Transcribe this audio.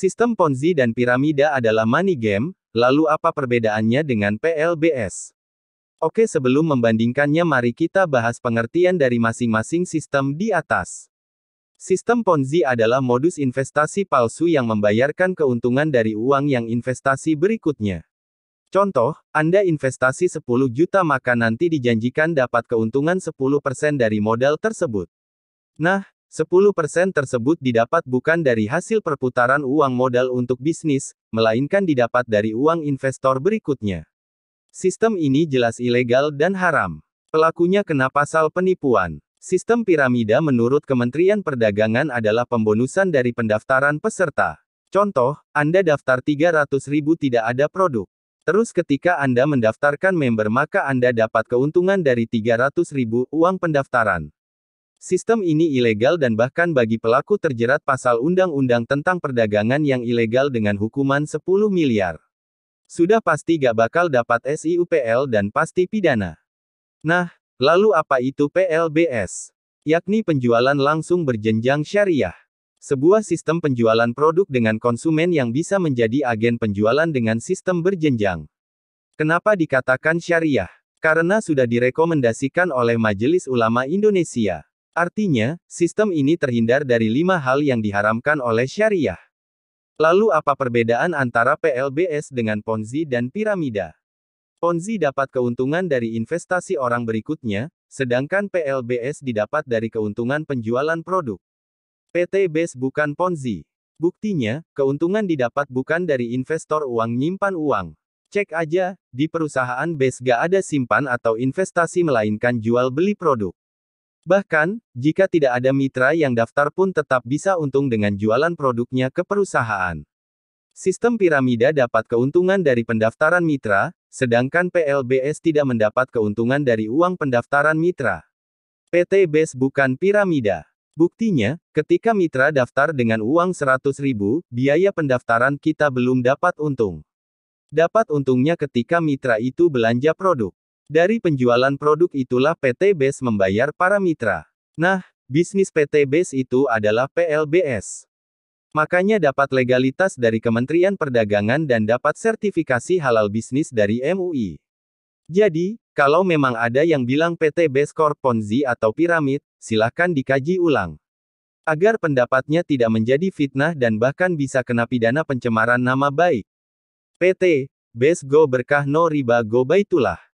Sistem Ponzi dan piramida adalah money game, lalu apa perbedaannya dengan PLBS? Oke, sebelum membandingkannya mari kita bahas pengertian dari masing-masing sistem di atas. Sistem Ponzi adalah modus investasi palsu yang membayarkan keuntungan dari uang yang investasi berikutnya. Contoh, Anda investasi 10 juta maka nanti dijanjikan dapat keuntungan 10% dari modal tersebut. Nah, 10% tersebut didapat bukan dari hasil perputaran uang modal untuk bisnis, melainkan didapat dari uang investor berikutnya. Sistem ini jelas ilegal dan haram. Pelakunya kena pasal penipuan. Sistem piramida menurut Kementerian Perdagangan adalah pembonusan dari pendaftaran peserta. Contoh, Anda daftar 300.000 tidak ada produk. Terus ketika Anda mendaftarkan member maka Anda dapat keuntungan dari 300.000 uang pendaftaran. Sistem ini ilegal dan bahkan bagi pelaku terjerat pasal Undang-Undang tentang Perdagangan yang ilegal dengan hukuman 10 miliar. Sudah pasti gak bakal dapat SIUPL dan pasti pidana. Nah, lalu apa itu PLBS? Yakni penjualan langsung berjenjang syariah. Sebuah sistem penjualan produk dengan konsumen yang bisa menjadi agen penjualan dengan sistem berjenjang. Kenapa dikatakan syariah? Karena sudah direkomendasikan oleh Majelis Ulama Indonesia. Artinya, sistem ini terhindar dari 5 hal yang diharamkan oleh syariah. Lalu apa perbedaan antara PLBS dengan Ponzi dan piramida? Ponzi dapat keuntungan dari investasi orang berikutnya, sedangkan PLBS didapat dari keuntungan penjualan produk. PT BES bukan Ponzi. Buktinya, keuntungan didapat bukan dari investor uang nyimpan uang. Cek aja, di perusahaan BES gak ada simpan atau investasi melainkan jual beli produk. Bahkan, jika tidak ada mitra yang daftar pun tetap bisa untung dengan jualan produknya ke perusahaan. Sistem piramida dapat keuntungan dari pendaftaran mitra, sedangkan PLBS tidak mendapat keuntungan dari uang pendaftaran mitra. PT BES bukan piramida. Buktinya, ketika mitra daftar dengan uang 100.000, biaya pendaftaran kita belum dapat untung. Dapat untungnya ketika mitra itu belanja produk. Dari penjualan produk itulah PT BES membayar para mitra. Nah, bisnis PT BES itu adalah PLBS. Makanya dapat legalitas dari Kementerian Perdagangan dan dapat sertifikasi halal bisnis dari MUI. Jadi, kalau memang ada yang bilang PT BES Corp Ponzi atau piramid, silahkan dikaji ulang. Agar pendapatnya tidak menjadi fitnah dan bahkan bisa kena pidana pencemaran nama baik. PT BES Go Berkah No Riba Go Baitullah.